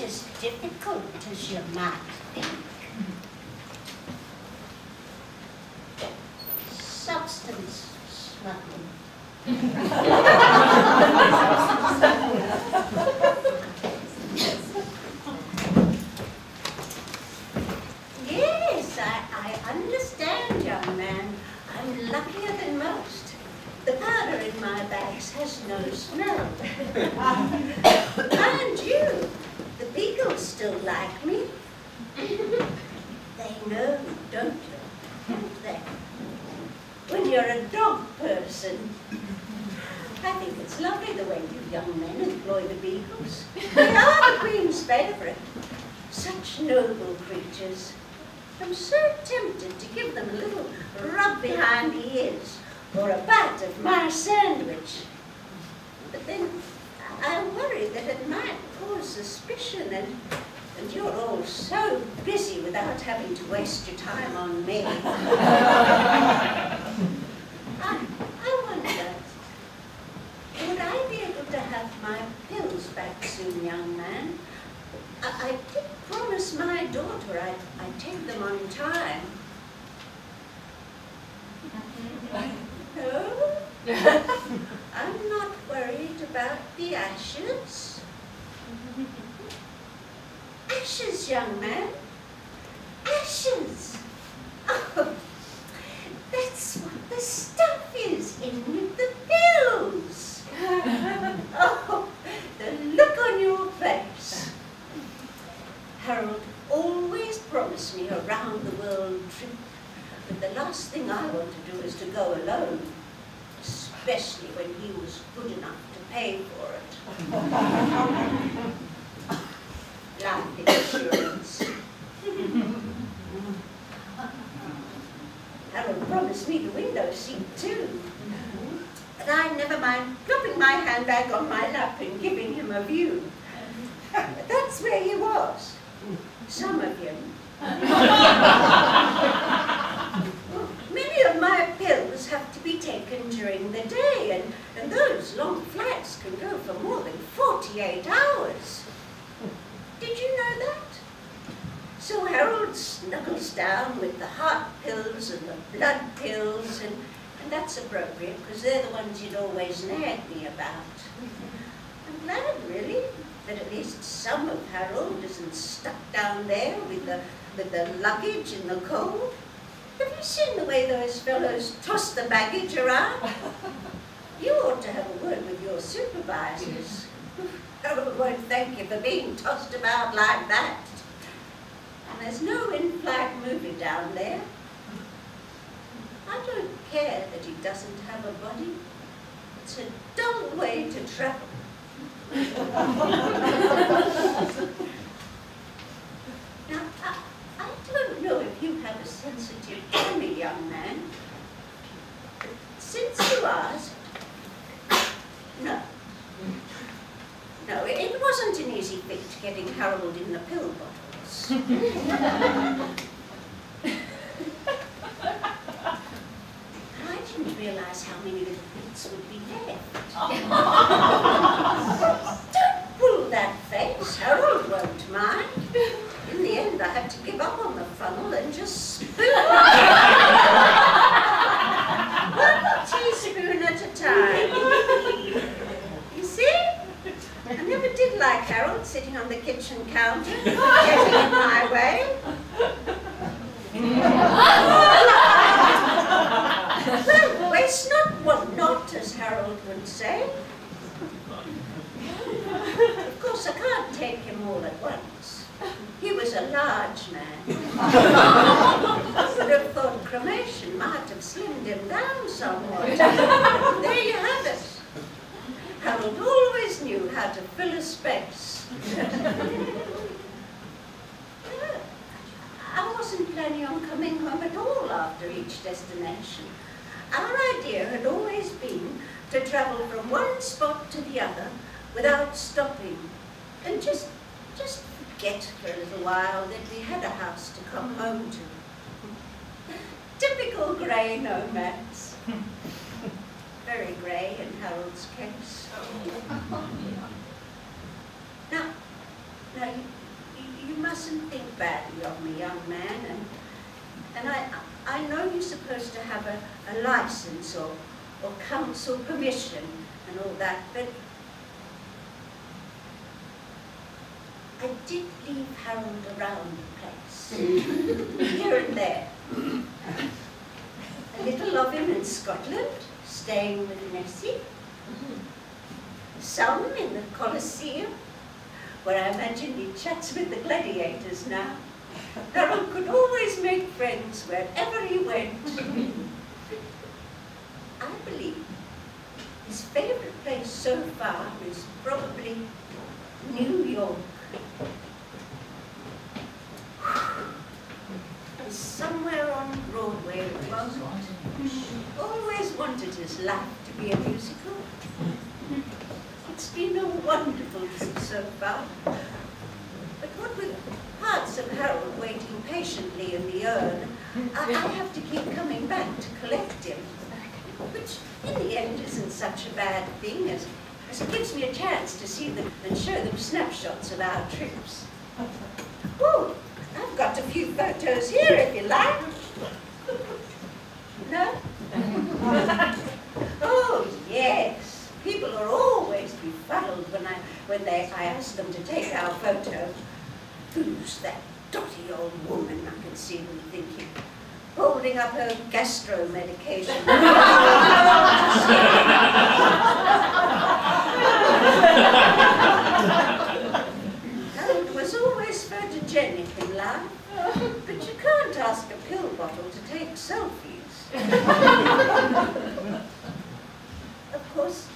as difficult as you might think. Substance smuggling. Yes, I understand, young man. I'm luckier than most. The powder in my bags has no smell. And you, the beagles still like me. They know, don't they? Don't they? When you're a dog person, I think it's lovely the way you young men employ the beagles. They are the Queen's favourite. Such noble creatures. I'm so tempted to give them a little rub behind the ears or a bite of my sandwich. But then I worry that it might cause suspicion, and you're all so busy without having to waste your time on me. I wonder, would I be able to have my pills back soon, young man? I did promise my daughter I'd take them on time. No, I'm not worried about the ashes. Ashes, young man. Ashes. Oh, that's what the stuff is in with the pills. Oh, the look on your face. Harold always promised me a round-the-world trip, but the last thing I want to do is to go alone, especially when he was good enough to pay for it. Life insurance. Harold promised me the window seat too, but I never mind dropping my handbag on my lap and giving him a view. But that's where he was. Some of him. Many of my pills have to be taken during the day, and those long flights can go for more than 48 hours. Did you know that? So Harold snuggles down with the heart pills and the blood pills, and that's appropriate because they're the ones you'd always nag me about. I'm glad, really, that at least some of Harold isn't stuck down there with the luggage in the cold. Have you seen the way those fellows toss the baggage around? You ought to have a word with your supervisors. Harold won't thank you for being tossed about like that. And there's no in-flight movie down there. I don't care that he doesn't have a body. It's a dull way to travel. Now, I don't know if you have a sensitive tummy, young man. Since you asked, no. No, it wasn't an easy feat getting Harold in the pill bottles. I didn't realise how many little bits would be left. Don't pull that face, Harold won't mind. In the end, I had to give up on the funnel and just spoon. One teaspoon at a time. You see? I never did like Harold sitting on the kitchen counter, getting in my way. Well, waste not, want not, as Harold would say. Of course, I can't take him all at once. He was a large man. I would have thought cremation might have slimmed him down somewhat. There you have it. Harold always knew how to fill a space. I wasn't planning on coming home at all after each destination. Our idea had always been to travel from one spot to the other without stopping, and just forget for a little while that we had a house to come home to. Typical grey nomads. Very grey in Harold's case. Now you mustn't think badly of me, young man, and I know you're supposed to have a license or council permission and all that, but I did leave Harold around the place, here and there. A little of him in Scotland, staying with Nessie. Some in the Colosseum, where I imagine he chats with the gladiators now. Harold could always make friends wherever he went. I believe his favourite place so far is probably New York. And somewhere on Broadway it was. Always wanted his life to be a musical. It's been a wonderful trip so far. But what with parts of Harold waiting patiently in the urn, I have to keep coming back to collect him. Which in the end isn't such a bad thing, as it gives me a chance to see them and show them snapshots of our trips. Oh, I've got a few photos here if you like. No? Oh, yes. People are always befuddled when I ask them to take our photo. Who's that dotty old woman, I can see them thinking, holding up her gastro medication. Harold was always photogenic in life, but you can't ask a pill bottle to take selfies. Of course,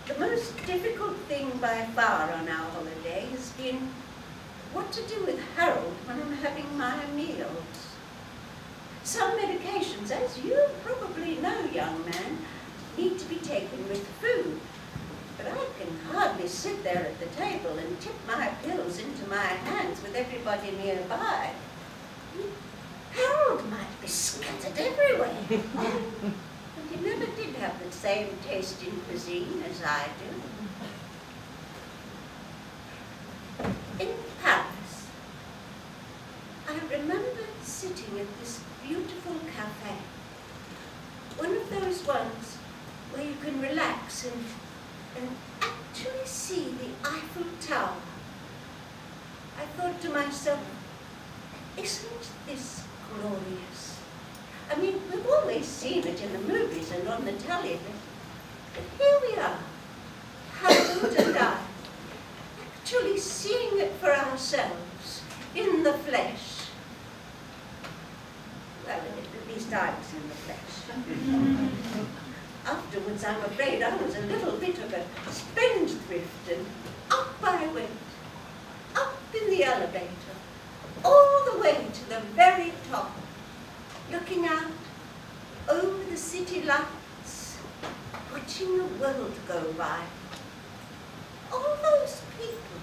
the most difficult thing by far on our holiday has been what to do with Harold when I'm having my meals. Some medications, as you probably know, young man, need to be taken with food. But I can hardly sit there at the table and tip my pills into my hands with everybody nearby. Harold might be scattered everywhere. And he never did have the same taste in cuisine as I do. In Paris, I remember sitting at this beautiful cafe, one of those ones where you can relax and actually see the Eiffel Tower. I thought to myself, isn't this glorious? I mean, we've always seen it in the movies and on the telly, but here we are, Harold and I, actually seeing it for ourselves, in the flesh. Well, at least I was in the flesh. Afterwards, I'm afraid I was a little bit of a spendthrift, and up I went, up in the elevator, all the way to the very top, looking out over the city lights, watching the world go by. All those people,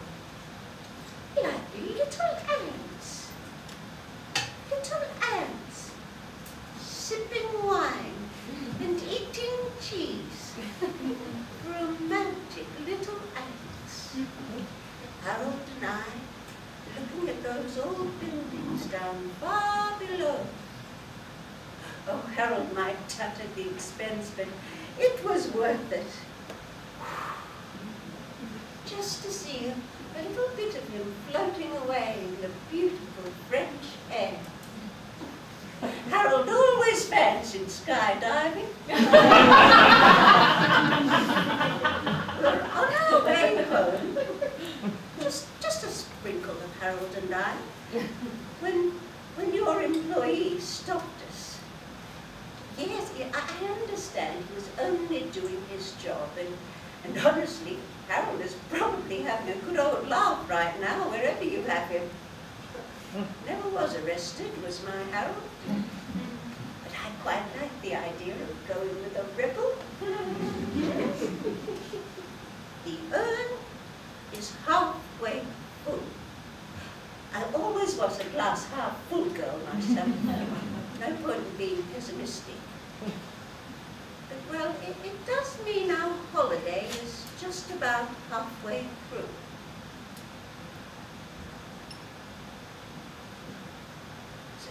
like little ants, sipping wine and eating cheese. Romantic little ants. Harold and I, looking at those old buildings down far below. Oh, Harold might tut at the expense, but it was worth it. Just to see a little bit of him floating away in the beautiful French air. Harold always fancied skydiving. We're on our way home, just a sprinkle of Harold and I, when your employee stopped us. Yes, I understand he was only doing his job, and honestly, Harold is probably having a good old laugh right now, wherever you have him. Never was arrested, was my Harold. But I quite like the idea of going with a rebel. The urn is halfway full. I always was a glass half full girl myself. No point in being pessimistic. But, well, it does mean our holiday is just about halfway through.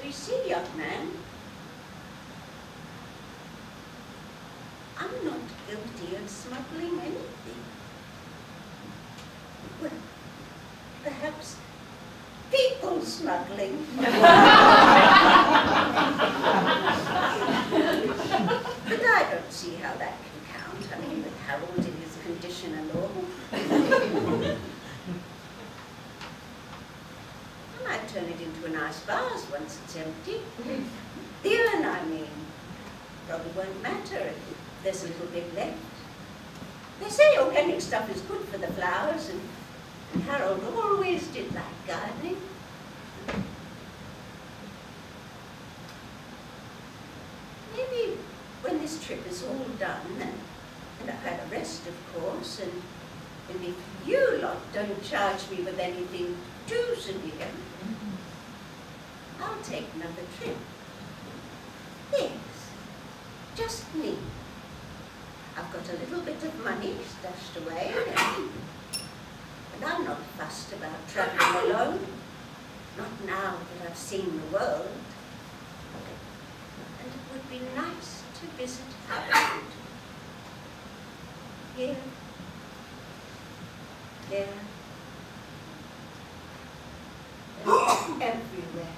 So you see, young man, I'm not guilty of smuggling anything. Well, perhaps people smuggling. But I don't see how that can count. I mean, with Harold in his condition and all. I might turn it into a nice vase once it's empty. The urn, I mean. Probably won't matter if there's a little bit left. They say organic stuff is good for the flowers, and Harold always did like gardening. Maybe when this trip is all done, and I've had a rest, of course, and if you lot don't charge me with anything too severe, I'll take another trip. Yes, just me. I've got a little bit of money stashed away, and I'm not fussed about travelling alone. Not now that I've seen the world. And it would be nice to visit Harold. Here. There. Everywhere.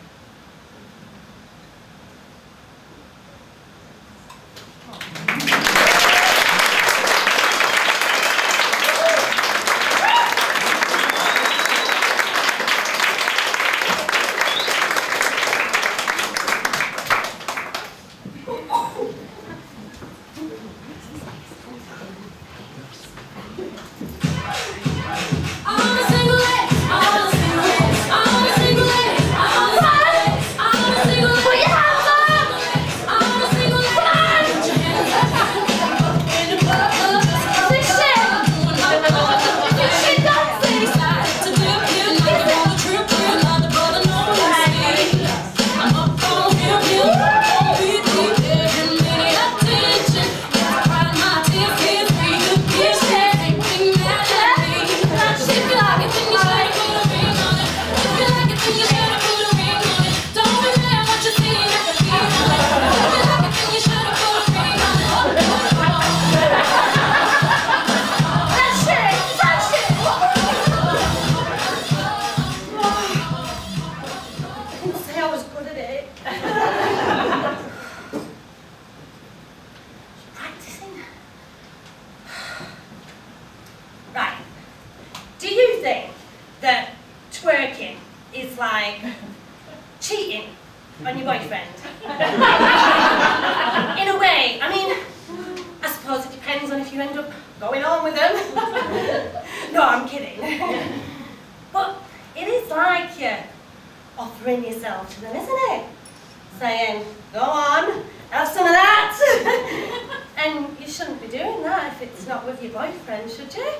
On your boyfriend. In a way, I mean, I suppose it depends on if you end up going on with them. No, I'm kidding. But it is like you're offering yourself to them, isn't it? Saying, go on, have some of that. And you shouldn't be doing that if it's not with your boyfriend, should you?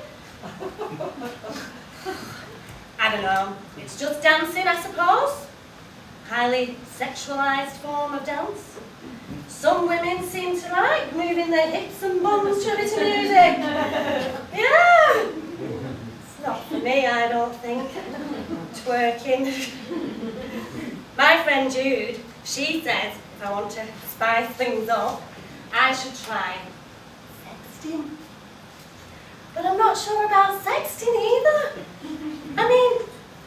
I don't know. It's just dancing, I suppose. Highly sexualized form of dance. Some women seem to like moving their hips and bums to a bit of music. Yeah. It's not for me, I don't think. Twerking. My friend Jude, she says if I want to spice things up, I should try sexting. But I'm not sure about sexting either. I mean,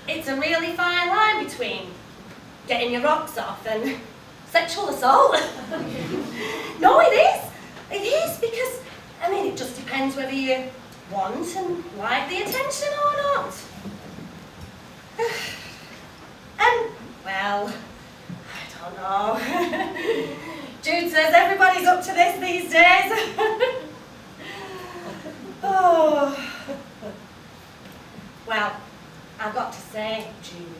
it's a really fine line between getting your rocks off and sexual assault. No, it is. It is because, I mean, it just depends whether you want and like the attention or not. And, well, I don't know. Jude says everybody's up to this these days. Oh. Well, I've got to say, Jude,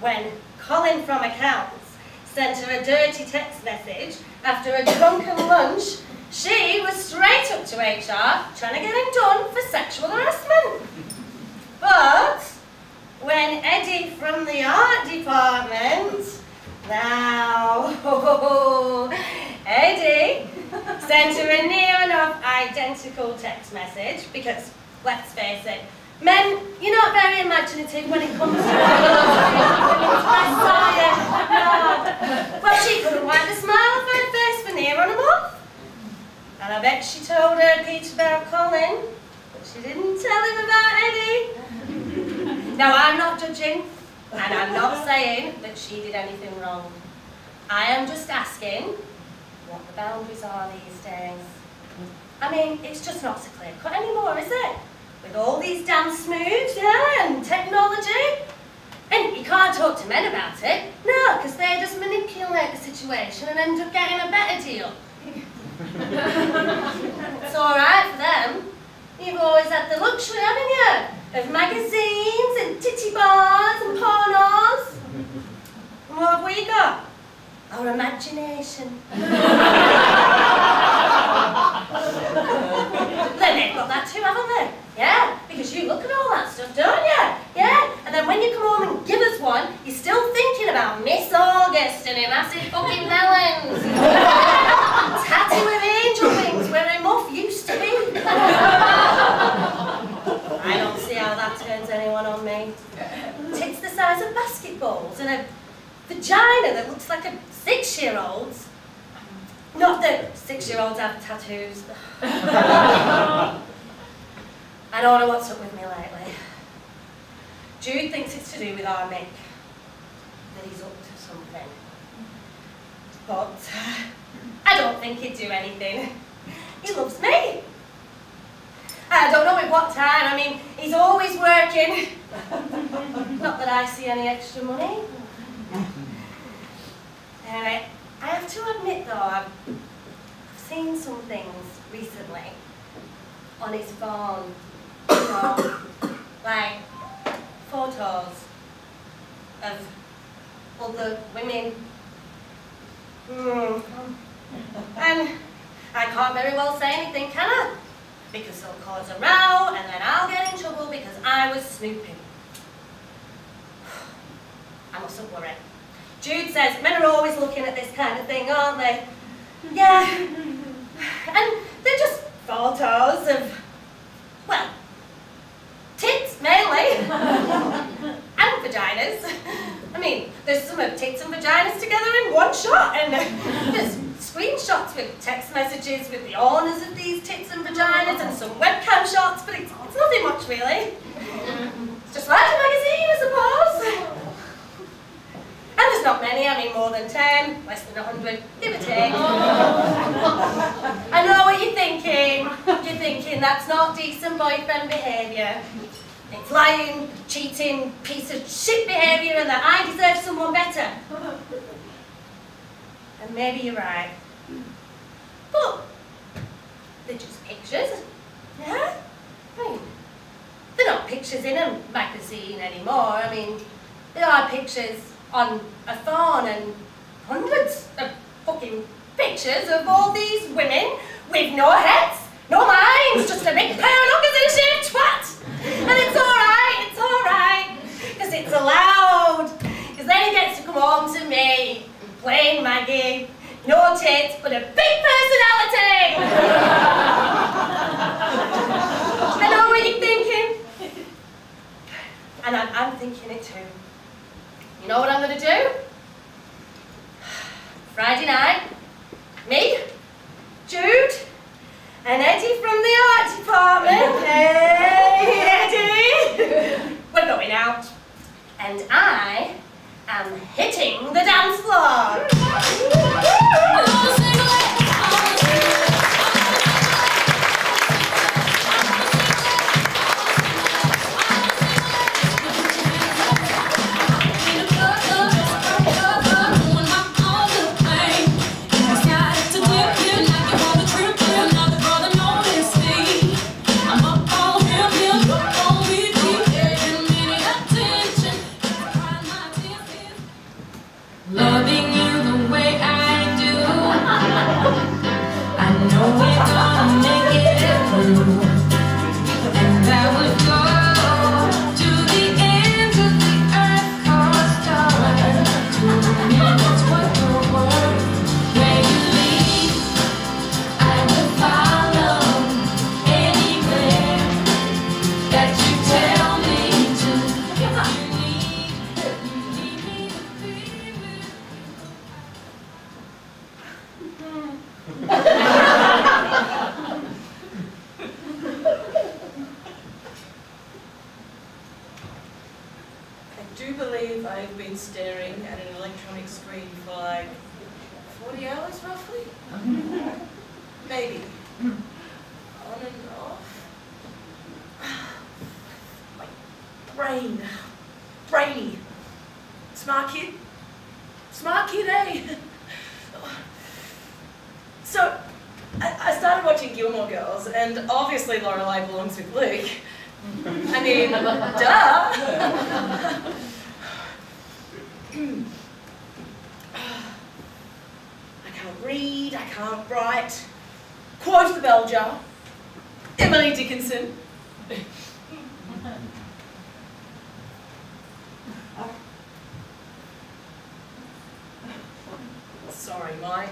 when Colin from accounts sent her a dirty text message after a drunken lunch, she was straight up to HR trying to get him done for sexual harassment. But when Eddie from the art department, now, Eddie sent her a near enough identical text message because, let's face it, Men, you're not very imaginative when it comes to desire. No. Well, she couldn't wipe the smile off her face for near on a month. And I bet she told her Peter about Colin, but she didn't tell him about Eddie. Now, I'm not judging, and I'm not saying that she did anything wrong. I am just asking what the boundaries are these days. I mean, it's just not so clear cut anymore, is it? With all these dance moves, yeah, and technology. And you can't talk to men about it. No, because they just manipulate the situation and end up getting a better deal. It's all right for them. You've always had the luxury, haven't you? Of magazines and titty bars and pornos. And what have we got? Our imagination. Then they've got that too, haven't they? Yeah, because you look at all that stuff, don't you? Yeah, and then when you come home and give us one, you're still thinking about Miss August and her massive fucking melons. Tatty with angel wings where her muff used to be. I don't see how that turns anyone on me. Tits the size of basketballs and a vagina that looks like a 6-year-old's. Not that 6-year-olds have tattoos. I don't know what's up with me lately. Jude thinks it's to do with our Mick, that he's up to something. But I don't think he'd do anything. He loves me. I don't know at what time. I mean, he's always working. Not that I see any extra money. Anyway, I have to admit though, I've seen some things recently on his phone. You know, like photos of other women. And I can't very well say anything, can I? Because it'll cause a row and then I'll get in trouble because I was snooping. I mustn't worry. Jude says men are always looking at this kind of thing, aren't they? Yeah. And they're just photos of, well, tits mainly. And vaginas. I mean, there's some of tits and vaginas together in one shot, and there's screenshots with text messages with the owners of these tits and vaginas and some webcam shots, but it's nothing much really. It's just like a magazine, I suppose. And there's not many, I mean more than 10, less than 100, give or take. I know what you're thinking. You're thinking that's not decent boyfriend behaviour. It's lying, cheating, piece of shit behaviour and that I deserve someone better. And maybe you're right. But they're just pictures. Yeah? I mean, they're not pictures in a magazine anymore. I mean, there are pictures on a phone and hundreds of fucking pictures of all these women with no heads, no minds, just a big pair of knuckles and a shaved twat. And it's alright, because it's allowed. Because then he gets to come home to me, plain Maggie, no tits, but a big personality. I know what you're thinking. And I'm thinking it too. You know what I'm going to do? Friday night, me, Jude, and Eddie from the art department. Hey, Eddie! We're going out. And I am hitting the dance floor. Loving you. I do believe I've been staring at an electronic screen for like 40 hours roughly? Maybe. On and off. My brain. Brainy. Smart kid. Smart kid, eh? So, I started watching Gilmore Girls, and obviously Lorelai belongs with Luke. I mean, duh! I can't read, I can't write. Quote the bell jar. Emily Dickinson. Sorry, my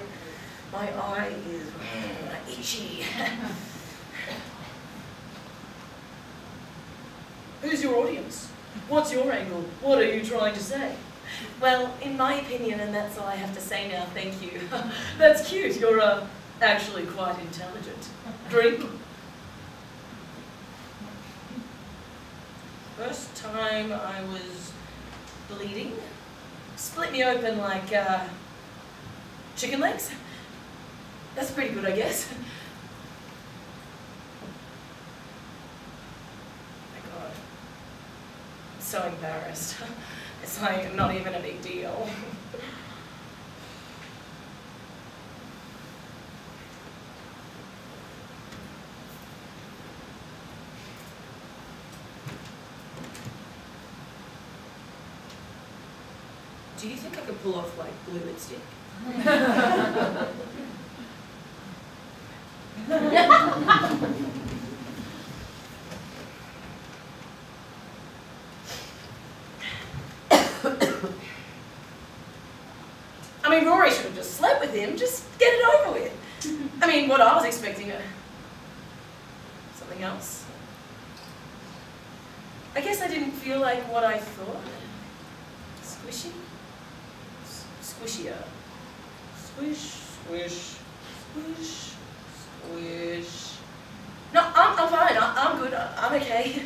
eye is itchy. Who's your audience? What's your angle? What are you trying to say? Well, in my opinion, and that's all I have to say now, thank you. That's cute, you're actually quite intelligent. Drink. First time I was bleeding, split me open like chicken legs. That's pretty good, I guess. My God, I'm so embarrassed. It's like not even a big deal. Do you think I could pull off like blue lipstick? I mean, Rory should have just slept with him, just get it over with. I mean, what I was expecting, something else. I guess I didn't feel like what I thought. Squishy? Squishier. Squish, squish, squish, squish. No, I'm fine, I'm good, I'm okay.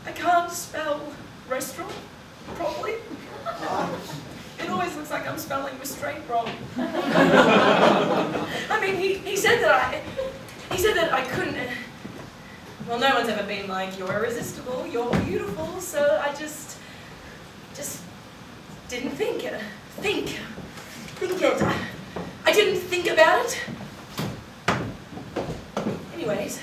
I can't spell restaurant properly. It always looks like I'm spelling restraint wrong. I mean, he said that I couldn't. Well, no one's ever been like, you're irresistible, you're beautiful, so I just didn't think it. I didn't think about it. Anyways,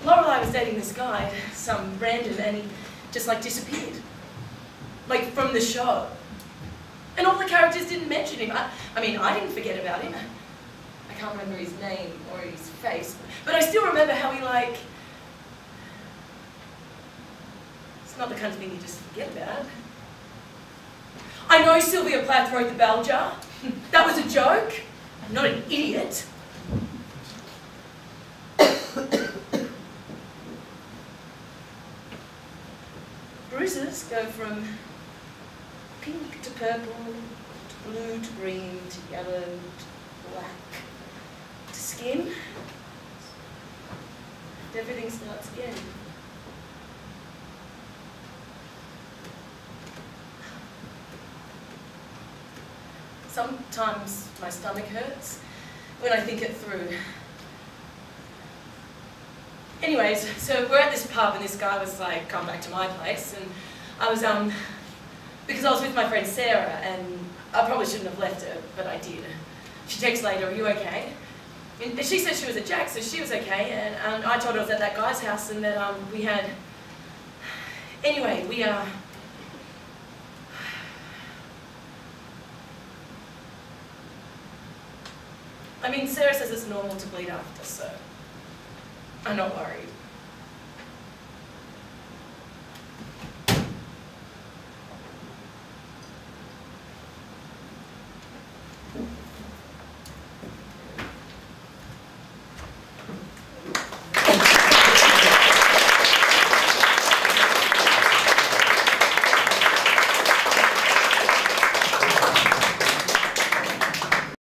Lorelai was dating this guy, some random, and he just like disappeared. Like from the show. And all the characters didn't mention him. I mean, I didn't forget about him. I can't remember his name or his face, but I still remember how he like, it's not the kind of thing you just forget about. I know Sylvia Plath wrote the bell jar. That was a joke. I'm not an idiot. Bruises go from pink to purple, to blue to green, to yellow, to black, to skin. And everything starts again. Sometimes my stomach hurts when I think it through. Anyways, so we're at this pub and this guy was like, come back to my place, and I was, because I was with my friend Sarah, and I probably shouldn't have left her, but I did. She texts later, are you okay? And she said she was at Jack's, so she was okay, and I told her I was at that guy's house, and that we had, anyway, we, I mean, Sarah says it's normal to bleed after, so I'm not worried.